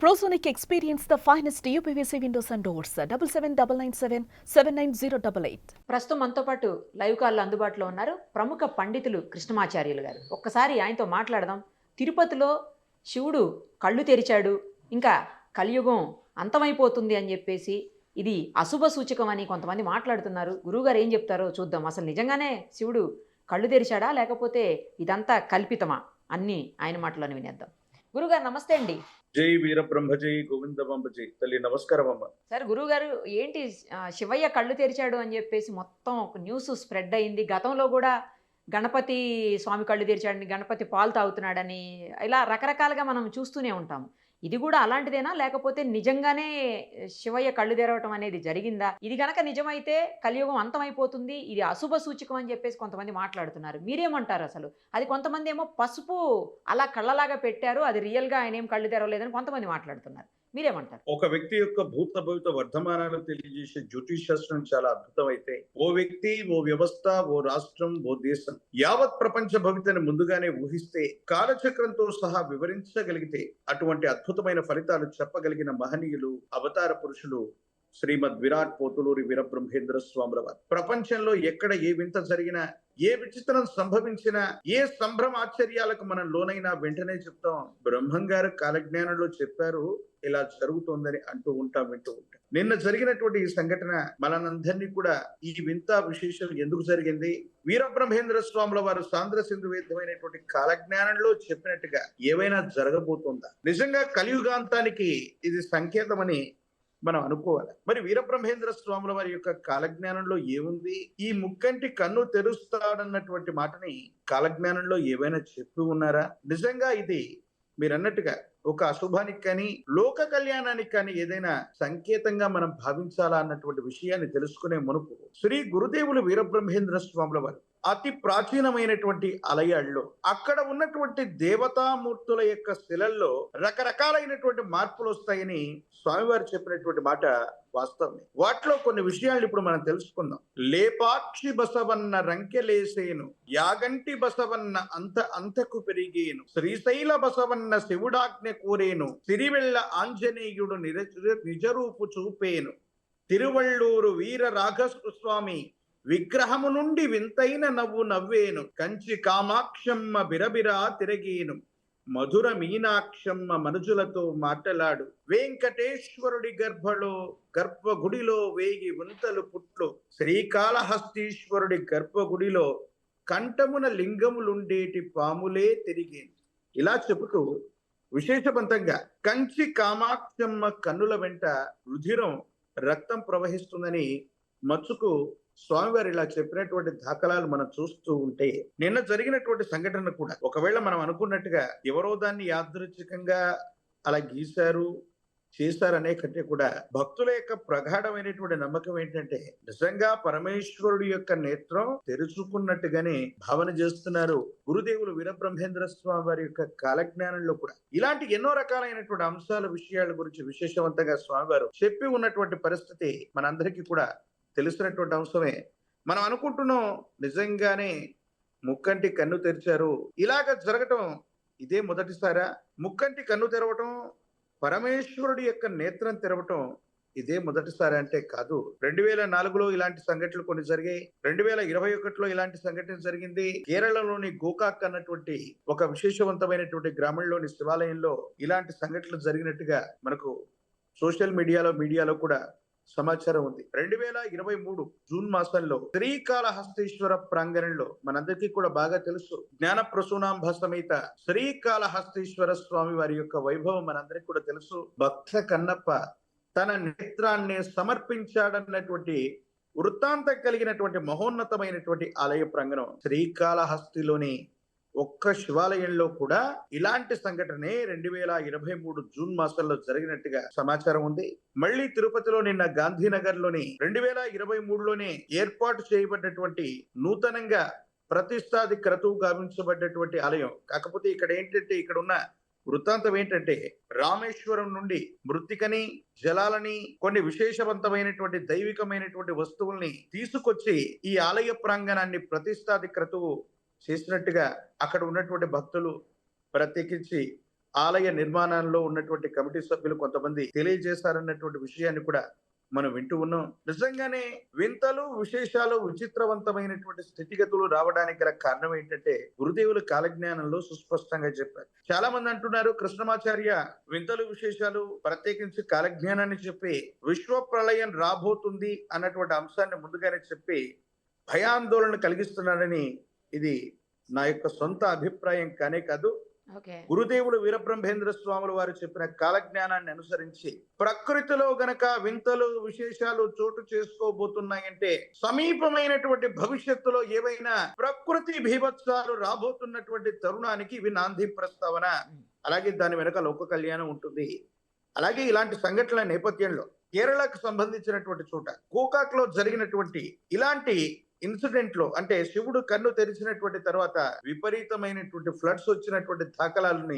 Prosonic experience the finest UPVC windows and doors. 779997 79088. ప్రస్తుతం మనతో పాటు లైవ్ కాల్లో అందుబాటులో ఉన్నారు ప్రముఖ పండితులు కృష్ణమాచార్యులు గారు. ఒక్కసారి ఆయనతో మాట్లాడదాం. తిరుపతిలో శివుడు కళ్ళు తెరిచాడు, ఇంకా కలియుగం అంతమైపోతుంది అని చెప్పేసి ఇది అశుభ సూచకం అని కొంతమంది మాట్లాడుతున్నారు. గురువుగారు ఏం చెప్తారో చూద్దాం. అసలు నిజంగానే శివుడు కళ్ళు తెరిచాడా లేకపోతే ఇదంతా కల్పితమా అన్నీ ఆయన మాటలోనే వినేద్దాం. గురుగారు నమస్తే అండి. జై వీరబ్రహ్మ జై గోవిందమాంబ జై తల్లి. నమస్కారం అమ్మ. సార్, గురువుగారు ఏంటి శివయ్య కళ్ళు తెరిచాడు అని చెప్పేసి మొత్తం ఒక న్యూస్ స్ప్రెడ్ అయింది. గతంలో కూడా గణపతి స్వామి కళ్ళు తెరిచాడని, గణపతి పాలు తాగుతున్నాడని, ఇలా రకరకాలుగా మనం చూస్తూనే ఉంటాము. ఇది కూడా అలాంటిదేనా లేకపోతే నిజంగానే శివయ్య కళ్ళు తెరవటం అనేది జరిగిందా? ఇది గనక నిజమైతే కలియుగం అంతమైపోతుంది, ఇది అశుభ సూచకం అని చెప్పేసి కొంతమంది మాట్లాడుతున్నారు. మీరేమంటారు? అసలు అది కొంతమంది ఏమో పసుపు అలా కళ్ళలాగా పెట్టారు, అది రియల్గా ఆయన ఏం కళ్ళు తెరవలేదని కొంతమంది మాట్లాడుతున్నారు. మీరేమంటారు? ఒక వ్యక్తి యొక్క భూత భవిత వర్ధమానాలు తెలియజేసే జ్యోతిష్ శాస్త్రం చాలా అద్భుతమైతే, ఓ వ్యక్తి, ఓ వ్యవస్థ, ఓ రాష్ట్రం, ఓ దేశం యావత్ ప్రపంచ భవితని ముందుగానే ఊహిస్తే, కాలచక్రంతో సహా వివరించగలిగితే అటువంటి అద్భుతమైన ఫలితాలు చెప్పగలిగిన మహనీయులు, అవతార పురుషులు శ్రీమద్ విరాట్ పోతులూరి వీరబ్రహ్మేంద్ర స్వాముల వారు. ప్రపంచంలో ఎక్కడ ఏ వింత జరిగినా, ఏ విచిత్రం సంభవించినా, ఏ సంభ్రమ ఆశ్చర్యాలకు మనం లోనైనా వెంటనే చెప్తాం, బ్రహ్మం గారు కాలజ్ఞానంలో చెప్పారు, ఇలా జరుగుతోందని అంటూ ఉంటాం, వింటూ ఉంటాం. నిన్న జరిగినటువంటి ఈ సంఘటన మనందరినీ కూడా ఈ వింత విశేషం ఎందుకు జరిగింది, వీరబ్రహ్మేంద్ర స్వాముల వారు సాంద్ర సింధు వేద్యమైనటువంటి కాలజ్ఞానంలో చెప్పినట్టుగా ఏవైనా జరగబోతుందా, నిజంగా కలియుగాంతానికి ఇది సంకేతమని మనం అనుకోవాలి. మరి వీరబ్రహ్మేంద్ర స్వాముల వారి యొక్క కాలజ్ఞానంలో ఏముంది? ఈ ముక్కంటి కన్ను తెరుస్తాడన్నటువంటి మాటని కాలజ్ఞానంలో ఏవైనా చెప్పి ఉన్నారా? నిజంగా ఇది మీరన్నట్టుగా ఒక అశుభానికి కానీ లోక కళ్యాణానికి కానీ ఏదైనా సంకేతంగా మనం భావించాలా అన్నటువంటి విషయాన్ని తెలుసుకునే మునుపు శ్రీ గురుదేవులు వీరబ్రహ్మేంద్ర స్వాముల వారు అతి ప్రాచీనమైనటువంటి ఆలయాల్లో అక్కడ ఉన్నటువంటి దేవతామూర్తుల యొక్క శిలల్లో రకరకాలైనటువంటి మార్పులు వస్తాయని స్వామివారు చెప్పినటువంటి మాట వాస్తవమే. వాటిలో కొన్ని విషయాలు ఇప్పుడు మనం తెలుసుకుందాం. లేపాక్షి బసవన్న రంకెలేసేను, యాగంటి బసవన్న అంతకు పెరిగేను, శ్రీశైల బసవన్న శివుడాజ్ఞ కోరేను, సిరివెళ్ళ ఆంజనేయుడు నిజరూపు చూపేను, తిరువళ్ళూరు వీర రాఘస్వామి విగ్రహము నుండి వింతైన నవ్వు నవ్వేను, కంచి కామాక్షమ్మ బిరబిరా తిరగేను, మధుర మీనాక్షమ్మ మనుజులతో మాటలాడు, వెంకటేశ్వరుడి గర్భగుడిలో వేయి వింతలు పుట్లు, శ్రీకాళహస్తీశ్వరుడి గర్భగుడిలో కంఠమున లింగములుండేటి పాములే తిరిగేను. ఇలా చెబుతూ విశేషవంతంగా కంచి కామాక్షమ్మ కన్నుల వెంట రుధిరం, రక్తం ప్రవహిస్తుందని మచ్చుకు స్వామివారు ఇలా చెప్పినటువంటి దాఖలాలు మనం చూస్తూ ఉంటే, నిన్న జరిగినటువంటి సంఘటన కూడా ఒకవేళ మనం అనుకున్నట్టుగా ఎవరో దాన్ని యాదృచ్ఛికంగా అలా గీశారు చేశారనే కంటే కూడా భక్తుల యొక్క ప్రగాఢమైనటువంటి నమ్మకం ఏంటంటే, నిజంగా పరమేశ్వరుడు యొక్క నేత్రం తెరుచుకున్నట్టుగానే భావన చేస్తున్నారు గురుదేవులు వీరబ్రహ్మేంద్ర స్వామి వారి యొక్క కాలజ్ఞానంలో కూడా. ఇలాంటి ఎన్నో రకాలైనటువంటి అంశాల విషయాల గురించి విశేషవంతంగా స్వామివారు చెప్పి ఉన్నటువంటి పరిస్థితి మనందరికీ కూడా తెలిసినటువంటి అంశమే. మనం అనుకుంటున్నాం నిజంగానే ముక్కంటి కన్ను తెరిచారు, ఇలాగ జరగటం ఇదే మొదటిసారా? ముక్కంటి కన్ను తెరవటం, పరమేశ్వరుడి యొక్క నేత్రం తెరవటం ఇదే మొదటిసారి అంటే కాదు. 2004లో ఇలాంటి సంఘటనలు కొన్ని జరిగాయి. 2021లో ఇలాంటి సంఘటన జరిగింది. కేరళలోని గోకాక్ అన్నటువంటి ఒక విశేషవంతమైనటువంటి గ్రామంలోని శివాలయంలో ఇలాంటి సంఘటనలు జరిగినట్టుగా మనకు సోషల్ మీడియాలో కూడా సమాచారం ఉంది. 2023 జూన్ మాసంలో శ్రీకాళహస్తీశ్వర ప్రాంగణంలో మనందరికీ కూడా బాగా తెలుసు, జ్ఞాన ప్రసూనాంబ సమేత శ్రీకాళహస్తీశ్వర స్వామి వారి యొక్క వైభవం మనందరికీ కూడా తెలుసు. భక్త కన్నప్ప తన నేత్రాన్ని సమర్పించాడన్నటువంటి వృత్తాంతం కలిగినటువంటి మహోన్నతమైనటువంటి ఆలయ ప్రాంగణం శ్రీకాళహస్తిలోని ఒక్క శివాలయంలో కూడా ఇలాంటి సంఘటనే 2023 జూన్ మాసంలో జరిగినట్టుగా సమాచారం ఉంది. మళ్ళీ తిరుపతిలో నిన్న గాంధీనగర్ లోని 2023లోనే ఏర్పాటు చేయబడినటువంటి నూతనంగా ప్రతిష్టాది క్రతువు గావించబడ్డటువంటి ఆలయం. కాకపోతే ఇక్కడ ఏంటంటే, ఇక్కడ ఉన్న వృత్తాంతం ఏంటంటే, రామేశ్వరం నుండి మృత్తికని, జలాలని, కొన్ని విశేషవంతమైనటువంటి దైవికమైనటువంటి వస్తువుల్ని తీసుకొచ్చి ఈ ఆలయ ప్రాంగణాన్ని ప్రతిష్టాది క్రతువు చేసినట్టుగా అక్కడ ఉన్నటువంటి భక్తులు ప్రత్యేకించి ఆలయ నిర్మాణంలో ఉన్నటువంటి కమిటీ సభ్యులు కొంతమంది తెలియజేశారన్నటువంటి విషయాన్ని కూడా మనం వింటూ ఉన్నాం. నిజంగానే వింతలు, విశేషాలు, విచిత్రవంతమైనటువంటి స్థితిగతులు రావడానికి గల కారణం ఏంటంటే గురుదేవుల కాలజ్ఞానంలో సుస్పష్టంగా చెప్పారు. చాలా మంది అంటున్నారు కృష్ణమాచార్య వింతలు, విశేషాలు ప్రత్యేకించి కాలజ్ఞానాన్ని చెప్పి విశ్వ ప్రళయం రాబోతుంది అన్నటువంటి అంశాన్ని ముందుగానే చెప్పి భయాందోళన కలిగిస్తున్నాడని. ఇది నా యొక్క సొంత అభిప్రాయం కానే కాదు. ఓకే. గురుదేవులు వీరబ్రహ్మేంద్ర స్వాముల వారు చెప్పిన కాలజ్ఞానాన్ని అనుసరించి ప్రకృతిలో గనక వింతలు, విశేషాలు చోటు చేసుకోబోతున్నాయంటే సమీపమైనటువంటి భవిష్యత్తులో ఏవైనా ప్రకృతి భీభత్సాలు రాబోతున్నటువంటి తరుణానికి ఇవి నాంది ప్రస్తావన. అలాగే దాని వెనక లోక కళ్యాణం ఉంటుంది. అలాగే ఇలాంటి సంఘటనల నేపథ్యంలో కేరళకు సంబంధించినటువంటి చోట గోకాక్ లో జరిగినటువంటి ఇలాంటి ఇన్సిడెంట్ లో అంటే శివుడు కన్ను తెరిచినటువంటి తర్వాత విపరీతమైనటువంటి ఫ్లడ్స్ వచ్చినటువంటి దాఖలాలని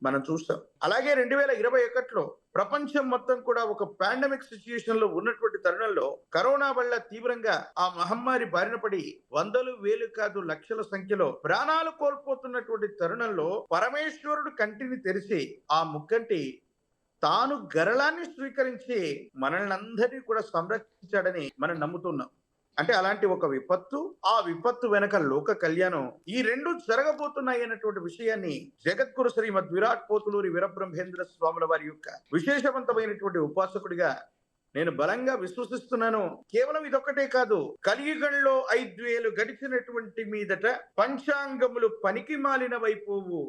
మనం చూస్తాం. అలాగే 2021లో ప్రపంచం మొత్తం కూడా ఒక పాండమిక్ సిచ్యుయేషన్ లో ఉన్నటువంటి తరుణంలో కరోనా వల్ల తీవ్రంగా ఆ మహమ్మారి బారిన పడి వందలు, వేలు కాదు లక్షల సంఖ్యలో ప్రాణాలు కోల్పోతున్నటువంటి తరుణంలో పరమేశ్వరుడు కంటిని తెరిచి ఆ ముక్కంటి తాను గరళాన్ని స్వీకరించి మనల్ని అందరినీ కూడా సంరక్షించాడని మనం నమ్ముతున్నాం. అంటే అలాంటి ఒక విపత్తు, ఆ విపత్తు వెనక లోక కళ్యాణం, ఈ రెండు జరగబోతున్నాయి అన్నటువంటి విషయాన్ని జగద్గురు శ్రీమద్ విరాట్ పోతులూరి వీరబ్రహ్మేంద్ర స్వాముల వారి యొక్క విశేషవంతమైనటువంటి ఉపాసకుడిగా నేను బలంగా విశ్వసిస్తున్నాను. కేవలం ఇదొక్కటే కాదు, కలియుగంలో 5000 గడిచినటువంటి మీదట పంచాంగములు పనికి మాలినవైపోవు,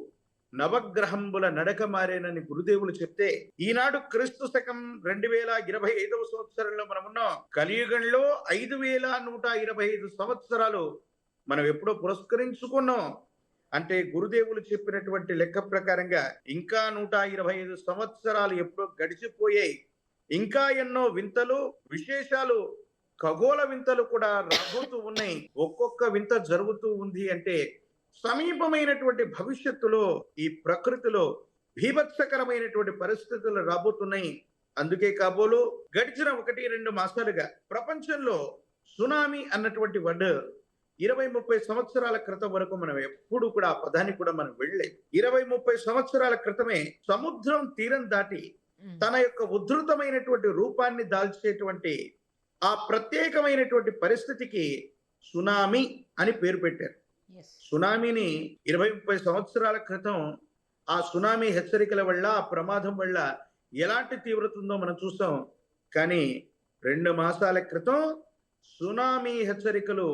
నవగ్రహంబుల నడక మారేనని గురుదేవులు చెప్తే ఈనాడు క్రీస్తు శకం 2025వ సంవత్సరంలో మనమున్నాం. కలియుగంలో 5125 సంవత్సరాలు మనం ఎప్పుడో పురస్కరించుకున్నాం. అంటే గురుదేవులు చెప్పినటువంటి లెక్క ప్రకారంగా ఇంకా 125 సంవత్సరాలు ఎప్పుడో గడిచిపోయాయి. ఇంకా ఎన్నో వింతలు, విశేషాలు, ఖగోళ వింతలు కూడా రాబోతూ ఉన్నాయి. ఒక్కొక్క వింత జరుగుతూ ఉంది అంటే సమీపమైనటువంటి భవిష్యత్తులో ఈ ప్రకృతిలో భీభత్సకరమైనటువంటి పరిస్థితులు రాబోతున్నాయి. అందుకే కాబోలు గడిచిన 1-2 మాసాలుగా ప్రపంచంలో సునామీ అన్నటువంటి వర్డ్ 20-30 సంవత్సరాల క్రితం వరకు మనం ఎప్పుడు కూడా ఆ పదాన్ని కూడా మనం వెళ్ళలేదు. 20-30 సంవత్సరాల క్రితమే సముద్రం తీరం దాటి తన యొక్క ఉద్ధృతమైనటువంటి రూపాన్ని దాల్చేటువంటి ఆ ప్రత్యేకమైనటువంటి పరిస్థితికి సునామీ అని పేరు పెట్టారు. సునామీని 20-30 సంవత్సరాల క్రితం ఆ సునామీ హెచ్చరికల వల్ల, ఆ ప్రమాదం వల్ల ఎలాంటి తీవ్రత ఉందో మనం చూసాం. కానీ 2 మాసాల క్రితం సునామీ హెచ్చరికలు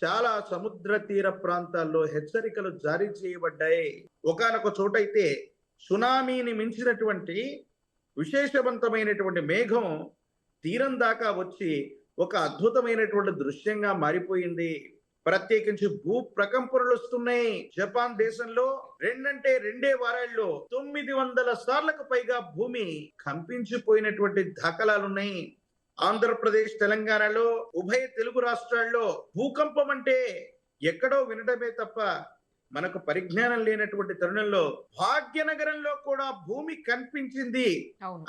చాలా సముద్ర తీర ప్రాంతాల్లో హెచ్చరికలు జారీ చేయబడ్డాయి. ఒకానొక చోటైతే సునామీని మించినటువంటి విశేషవంతమైనటువంటి మేఘం తీరం దాకా వచ్చి ఒక అద్భుతమైనటువంటి దృశ్యంగా మారిపోయింది. ప్రత్యేకించి భూ ప్రకంపనలు వస్తున్నాయి. జపాన్ దేశంలో 2 వారాల్లో 900 సార్లకు పైగా భూమి కంపించిపోయినటువంటి దాఖలాలున్నాయి. ఆంధ్రప్రదేశ్, తెలంగాణలో, ఉభయ తెలుగు రాష్ట్రాల్లో భూకంపం అంటే ఎక్కడో వినడమే తప్ప మనకు పరిజ్ఞానం లేనటువంటి తరుణంలో భాగ్యనగరంలో కూడా భూమి కనిపించింది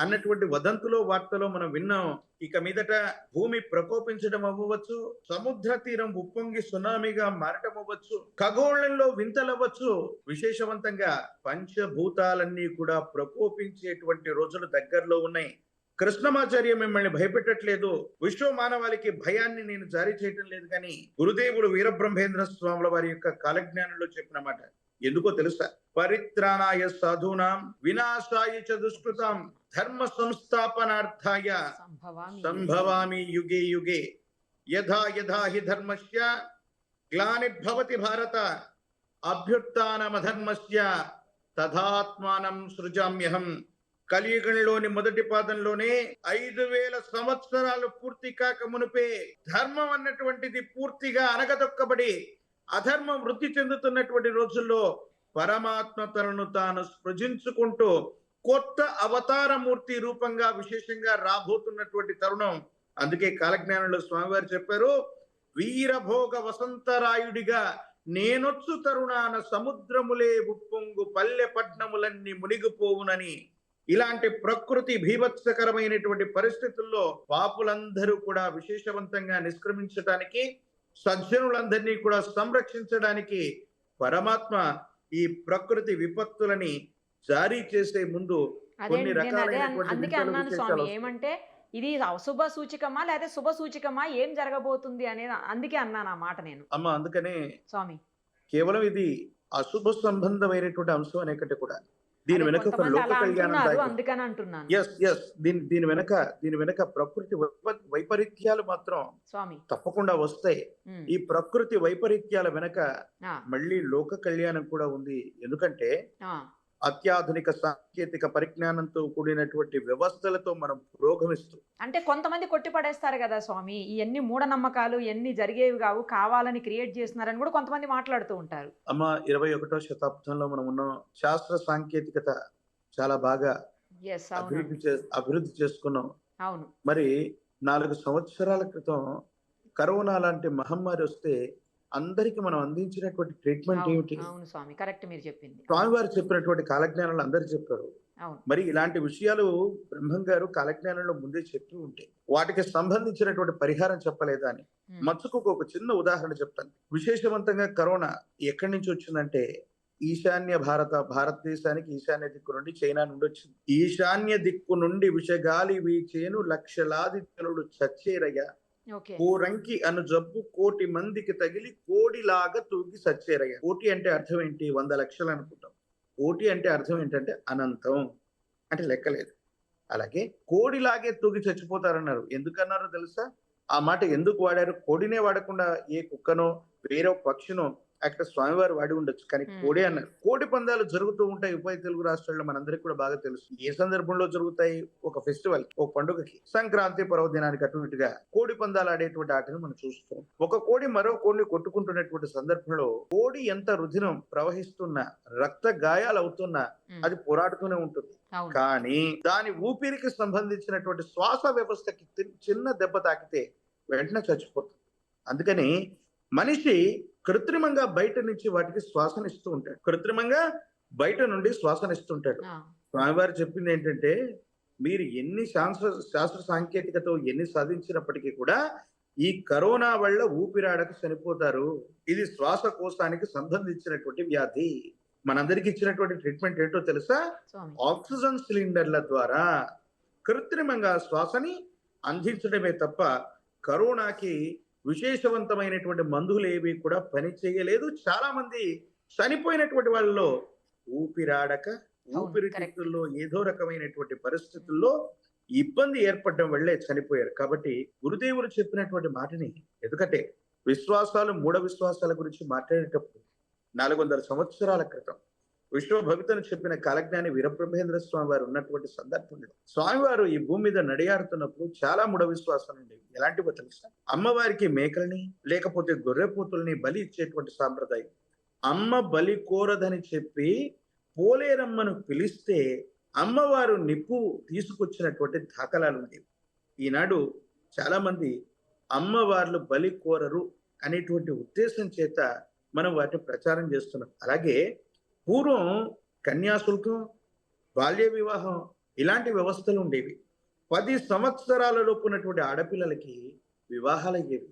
అన్నటువంటి వదంతులో, వార్తలో మనం విన్నాం. ఇక మీదట భూమి ప్రకోపించడం అవ్వచ్చు, సముద్ర తీరం ఉప్పొంగి సునామీగా మారటం అవ్వచ్చు, ఖగోళంలో వింతలవ్వచ్చు. విశేషవంతంగా పంచభూతాలన్నీ కూడా ప్రకోపించేటువంటి రోజులు దగ్గరలో ఉన్నాయి. కృష్ణమాచార్య మిమ్మల్ని భయపెట్టట్లేదు, విశ్వ మానవాళికి భయాన్ని నేను జారీ చేయటం లేదు. కానీ గురుదేవులు వీరబ్రహ్మేంద్ర స్వాముల వారి యొక్క కాలజ్ఞానంలో చెప్పిన మాట ఎందుకో తెలుసా? పరిత్రాణాయ సాధూనాం వినాశాయ చ దుష్కృతాం ధర్మ సంస్థాపనార్థాయ సంభవామి యుగే యుగే యథా యథా హి ధర్మస్య గ్లానిర్భవతి భారత అభ్యుత్థానమధర్మస్య తథాత్మానం సృజామ్యహం. కలియుగంలోని మొదటి పాదంలోనే 5000 సంవత్సరాలు పూర్తి కాక మునిపే ధర్మం అన్నటువంటిది పూర్తిగా అనగదొక్కబడి అధర్మం వృద్ధి చెందుతున్నటువంటి రోజుల్లో పరమాత్మ తనను తాను సృజించుకుంటూ కొత్త అవతార మూర్తి రూపంగా విశేషంగా రాబోతున్నటువంటి తరుణం. అందుకే కాలజ్ఞానంలో స్వామివారు చెప్పారు, వీరభోగ వసంతరాయుడిగా నేనొచ్చు తరుణాన సముద్రములే ఉప్పొంగు పల్లె పట్నములన్నీ మునిగిపోవునని. ఇలాంటి ప్రకృతి భీభత్సకరమైనటువంటి పరిస్థితుల్లో పాపులందరూ కూడా విశేషవంతంగా నిష్క్రమించడానికి, సజ్జనులందరినీ కూడా సంరక్షించడానికి పరమాత్మ ఈ ప్రకృతి విపత్తులని జారీ చేసే ముందు అదే కొన్ని నేను అదే రకాలైనటువంటి అందుకే వింతలు అన్నాను స్వామి. విశేషాలు వస్తాయి. ఏమంటే ఇది అశుభ సూచికమా? లేతే శుభ సూచికమా? ఏం జరగబోతుంది అనేది అందుకే అన్నాను ఆ మాట నేను. అమ్మ అందుకనే స్వామి. కేవలం ఇది అశుభ సంబంధమైనటువంటి అంశం అనే కంటే కూడా దీని అదే వెనక ఒక కొంతమంది లోక అలా కళ్యాణం అంటున్నారు. దాగి అందుకని అంటున్నాను. ఎస్ దీని వెనక ప్రకృతి వైపరీత్యాలు మాత్రం స్వామి. తప్పకుండా వస్తాయి. హ్మ్. ఈ ప్రకృతి వైపరీత్యాల వెనక ఆ! మళ్ళీ లోక కళ్యాణం కూడా ఉంది. ఎందుకంటే ఆ! అత్యాధునిక సాంకేతిక పరిజ్ఞానంతో కూడినటువంటి వ్యవస్థలతో మనం పురోగమిస్తూ అంటే కొంతమంది కొట్టిపడేస్తారు గదా స్వామి. ఇయన్నీ మూఢనమ్మకాలు, ఇయన్నీ జరిగేవి గావు. కావాలని క్రియేట్ చేస్తున్నారని గూడా కొంతమంది మాట్లాడుతూ ఉంటారు. అమ్మ 21వ శతాబ్దంలో మనం ఉన్నాం. శాస్త్ర సాంకేతికత చాలా బాగా యెస్. అవునండి. అభివృద్ధి చేసుకున్నాం. అవును. మరి 4 సంవత్సరాల క్రితం కరోనా లాంటి మహమ్మారి వస్తే అందరికి మనం అందించినటువంటి ట్రీట్మెంట్ అవును. ఏమిటి? అవును స్వామి. కరెక్ట్ మీరు చెప్పింది. స్వామివారు చెప్పినటువంటి కాలజ్ఞానాలు అందరూ చెప్పారు. అవును. మరి ఇలాంటి విషయాలు బ్రహ్మం గారు కాలజ్ఞానంలో ముందే చెప్పి ఉంటే వాటికి సంబంధించినటువంటి పరిహారం చెప్పలేదా అని హ్మ్. మచ్చుకు ఒక చిన్న ఉదాహరణ చెప్తాను. విశేషవంతంగా కరోనా ఎక్కడి నుంచి వచ్చిందంటే భారతదేశానికి ఈశాన్య దిక్కు నుండి చైనా నుండి వచ్చింది. ఈశాన్య దిక్కు నుండి విషగాలి వీచేను లక్షలాది జనులు చచ్చేరయ్యా. ఓకే. కోరంకి అను జబ్బు 1,00,00,000 మందికి తగిలి కోడిలాగా తూగి సచ్చేరయ్యా. కోటి అంటే అర్థం ఏంటి? 100 లక్షలు అనుకుంటాం. కోటి అంటే అర్థం ఏంటంటే అనంతం, అంటే లెక్కలేదు. అలాగే కోడిలాగే తూగి చచ్చిపోతారన్నారు. ఎందుకన్నారో తెలుసా? ఆ మాట ఎందుకు వాడారు? కోడినే వాడకుండా ఏ కుక్కనో వేరే పక్షినో అక్కడ స్వామివారు వాడి ఉండొచ్చు, కానీ కోడి అన్నారు. కోడి పందాలు జరుగుతూ ఉంటాయి ఉభయ తెలుగు రాష్ట్రాల్లో, మనందరికీ కూడా బాగా తెలుసు. ఏ సందర్భంలో జరుగుతాయి? ఒక ఫెస్టివల్, ఒక పండుగకి, సంక్రాంతి పర్వదినానికి అటు ఇటుగా కోడి పందాలు ఆడేటువంటి ఆటను మనం చూస్తాం. ఒక కోడి మరో కోడిని కొట్టుకుంటున్నటువంటి సందర్భంలో కోడి ఎంత రుధిరం ప్రవహిస్తున్నా, రక్త గాయాలు అవుతున్నా అది పోరాడుతూనే ఉంటుంది. అవును. కానీ దాని ఊపిరికి సంబంధించినటువంటి శ్వాస వ్యవస్థకి చిన్న దెబ్బ తాకితే వెంటనే చచ్చిపోతుంది. అందుకని మనిషి కృత్రిమంగా బయట నుంచి వాటికి శ్వాసనిస్తూ ఉంటాడు. కృత్రిమంగా బయట నుండి శ్వాసనిస్తుంటాడు. ఆ! స్వామివారు చెప్పింది ఏంటంటే, మీరు ఎన్ని శాస్త్ర సాంకేతికతో ఎన్ని సాధించినప్పటికీ కూడా ఈ కరోనా వల్ల ఊపిరాడక చనిపోతారు. ఇది శ్వాసకోశానికి సంబంధించినటువంటి వ్యాధి. మనందరికి ఇచ్చినటువంటి ట్రీట్మెంట్ ఏంటో తెలుసా? స్వామి. ఆక్సిజన్ సిలిండర్ల ద్వారా కృత్రిమంగా శ్వాసని అందించడమే తప్ప కరోనాకి విశేషవంతమైనటువంటి మందులు ఏవి కూడా పని చేయలేదు. చాలా మంది చనిపోయినటువంటి వాళ్ళలో ఊపిరాడక, ఊపిరితిత్తుల్లో ఏదో రకమైనటువంటి పరిస్థితుల్లో ఇబ్బంది ఏర్పడడం వల్లే చనిపోయారు. కాబట్టి గురుదేవులు చెప్పినటువంటి మాటని, ఎందుకంటే విశ్వాసాలు, మూఢ విశ్వాసాల గురించి మాట్లాడేటప్పుడు 400 సంవత్సరాల క్రితం విశ్వభవితను చెప్పిన కాలజ్ఞాని వీరబ్రహ్మేంద్ర స్వామి వారు ఉన్నటువంటి సందర్భంలో స్వామివారు ఈ భూమి మీద నడియాడుతున్నప్పుడు చాలా మూఢ విశ్వాసాలు ఉండేవి. ఎలాంటివో తెలుసా? అమ్మవారికి మేకల్ని లేకపోతే గొర్రెపోతుల్ని బలి ఇచ్చేటువంటి సాంప్రదాయం. అమ్మ బలి కోరదని చెప్పి పోలేరమ్మను పిలిస్తే అమ్మవారు నిప్పు తీసుకొచ్చినటువంటి దాఖలాలు ఉండేవి. ఈనాడు చాలా మంది అమ్మవార్లు బలి కోరరు అనేటువంటి ఉద్దేశం చేత మనం వాటిని ప్రచారం చేస్తున్నాం. అలాగే పూర్వం కన్యాశుల్కం, బాల్య వివాహం ఇలాంటి వ్యవస్థలు ఉండేవి. 10 సంవత్సరాల లోపు ఉన్నటువంటి ఆడపిల్లలకి వివాహాలు అయ్యేవి.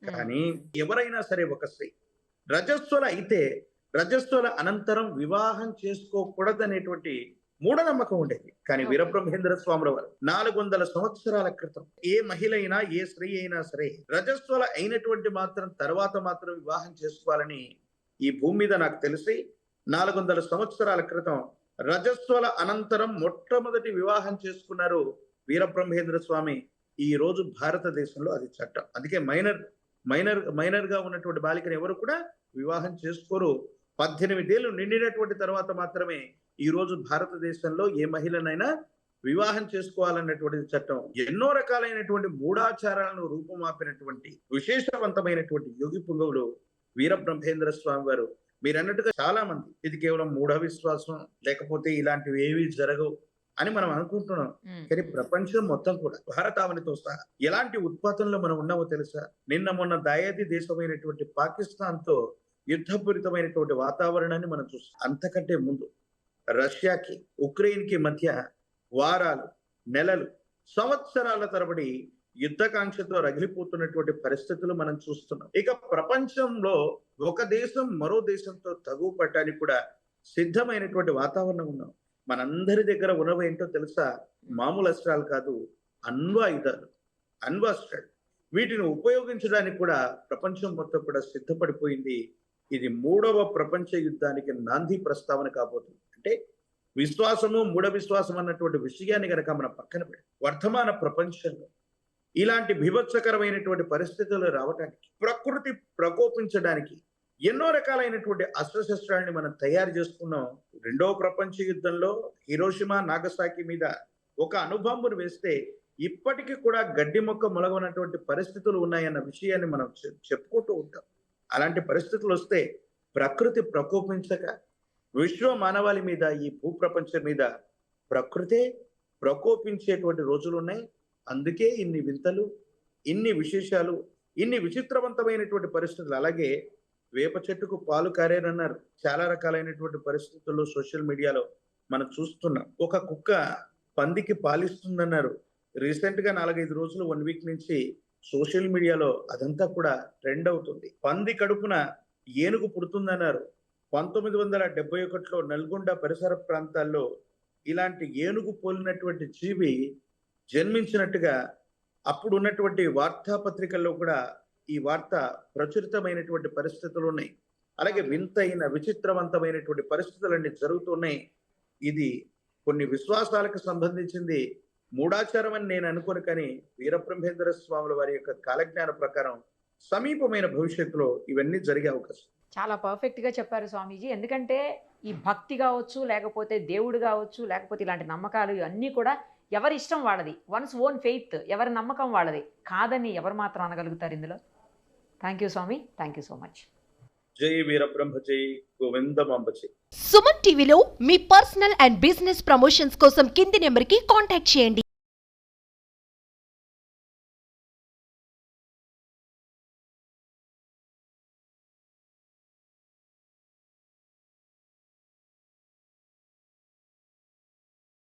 కానీ ఎవరైనా సరే ఒక స్త్రీ రజస్వల అయితే రజస్వల అనంతరం వివాహం చేసుకోకూడదనేటువంటి మూఢనమ్మకం ఉండేది. కానీ వీరబ్రహ్మేంద్ర స్వాముల వారు 400 సంవత్సరాల క్రితం ఏ మహిళ అయినా, ఏ స్త్రీ అయినా సరే రజస్వల అయినటువంటి మాత్రం తర్వాత మాత్రం వివాహం చేసుకోవాలని ఈ భూమి మీద నాకు తెలిసి 400 సంవత్సరాల క్రితం రజస్వల అనంతరం మొట్టమొదటి వివాహం చేసుకున్నారు వీరబ్రహ్మేంద్ర స్వామి. ఈ రోజు భారతదేశంలో అది చట్టం. అందుకే మైనర్ గా ఉన్నటువంటి బాలికను ఎవరు కూడా వివాహం చేసుకోరు. 18 ఏళ్ళు నిండినటువంటి తర్వాత మాత్రమే ఈ రోజు భారతదేశంలో ఏ మహిళనైనా వివాహం చేసుకోవాలన్నటువంటి చట్టం. ఎన్నో రకాలైనటువంటి మూఢాచారాలను రూపుమాపినటువంటి విశేషవంతమైనటువంటి యోగి పుంగవుడు వీరబ్రహ్మేంద్ర స్వామి వారు. మీరు అన్నట్టుగా చాలా మంది ఇది కేవలం మూఢ విశ్వాసం, లేకపోతే ఇలాంటివి ఏవి జరగవు అని మనం అనుకుంటున్నాం. కానీ ప్రపంచం మొత్తం కూడా భారతావనితో సహా ఎలాంటి ఉత్పాతంలో మనం ఉన్నామో తెలుసా? నిన్న మొన్న దాయాది దేశమైనటువంటి పాకిస్తాన్ తో యుద్ధపూరితమైనటువంటి వాతావరణాన్ని మనం చూస్తాం. అంతకంటే ముందు రష్యాకి ఉక్రెయిన్ కి మధ్య వారాలు, నెలలు, సంవత్సరాల తరబడి యుద్ధకాంక్షతో రగిలిపోతున్నటువంటి పరిస్థితులు మనం చూస్తున్నాం. ఇక ప్రపంచంలో ఒక దేశం మరో దేశంతో తగువ పట్టడానికి కూడా సిద్ధమైనటువంటి వాతావరణం ఉన్నాం. మనందరి దగ్గర ఉన్నవి ఏంటో తెలుసా? మామూలు అస్త్రాలు కాదు, అణ్వాయుధాలు, అణ్వాస్త్రాలు. వీటిని ఉపయోగించడానికి కూడా ప్రపంచం మొత్తం కూడా సిద్ధపడిపోయింది. ఇది 3వ ప్రపంచ యుద్ధానికి నాంది ప్రస్తావన కాబోతుంది. అంటే విశ్వాసము, మూఢ విశ్వాసం అన్నటువంటి విషయాన్ని గనక మనం పక్కన పెట్టి వర్తమాన ప్రపంచంలో ఇలాంటి బీభత్సకరమైనటువంటి పరిస్థితులు రావడానికి, ప్రకృతి ప్రకోపించడానికి ఎన్నో రకాలైనటువంటి అస్త్రశస్త్రాలని మనం తయారు చేసుకున్నాం. 2వ ప్రపంచ యుద్ధంలో హిరోషిమా, నాగసాకి మీద ఒక అణుబాంబును వేస్తే ఇప్పటికీ కూడా గడ్డి మొక్క మొలగనటువంటి పరిస్థితులు ఉన్నాయన్న విషయాన్ని మనం చెప్పుకుంటూ ఉంటాం. అలాంటి పరిస్థితులు వస్తే ప్రకృతి ప్రకోపించక విశ్వ మానవాళి మీద, ఈ భూప్రపంచం మీద ప్రకృతే ప్రకోపించేటువంటి రోజులు ఉన్నాయి. అందుకే ఇన్ని వింతలు, ఇన్ని విశేషాలు, ఇన్ని విచిత్రవంతమైనటువంటి పరిస్థితులు. అలాగే వేప చెట్టుకు పాలు కారేనన్నారు. చాలా రకాలైనటువంటి పరిస్థితుల్లో సోషల్ మీడియాలో మనం చూస్తున్నాం. ఒక కుక్క పందికి పాలిస్తుందన్నారు. రీసెంట్ గా 4-5 రోజులు, 1 వీక్ నుంచి సోషల్ మీడియాలో అదంతా కూడా ట్రెండ్ అవుతుంది. పంది కడుపున ఏనుగు పుడుతుందన్నారు. 1971లో నల్గొండ పరిసర ప్రాంతాల్లో ఇలాంటి ఏనుగు పోలినటువంటి జీవి జన్మించినట్టుగా అప్పుడు ఉన్నటువంటి వార్తాపత్రికల్లో కూడా ఈ వార్త ప్రచురితమైనటువంటి పరిస్థితులు ఉన్నాయి. అలాగే వింతైన విచిత్రవంతమైనటువంటి పరిస్థితులన్నీ జరుగుతున్నాయి. ఇది కొన్ని విశ్వాసాలకు సంబంధించింది, మూఢాచారం అని నేను అనుకోను. కానీ వీరబ్రహ్మేంద్ర స్వాముల వారి యొక్క కాలజ్ఞాన ప్రకారం సమీపమైన భవిష్యత్తులో ఇవన్నీ జరిగే అవకాశం. చాలా పర్ఫెక్ట్గా చెప్పారు స్వామీజీ. ఎందుకంటే ఈ భక్తి కావచ్చు, లేకపోతే దేవుడు కావచ్చు, లేకపోతే ఇలాంటి నమ్మకాలు ఇవన్నీ కూడా ఎవరి ఇష్టం వాళ్ళది, వన్స్ ఓన్ ఫెయిత్, ఎవరి నమ్మకం వాళ్ళది, కాదని ఎవరు మాత్రం అనగలుగుతారు ఇందులో. థ్యాంక్ యూ స్వామి, థ్యాంక్ యూ సో మచ్. జై వీరబ్రహ్మ, జై గోవిందమాంబ జై. సుమన్ టీవీలో మీ పర్సనల్ అండ్ బిజినెస్ ప్రమోషన్స్ కోసం కింది నెంబర్కి కాంటాక్ట్ చేయండి.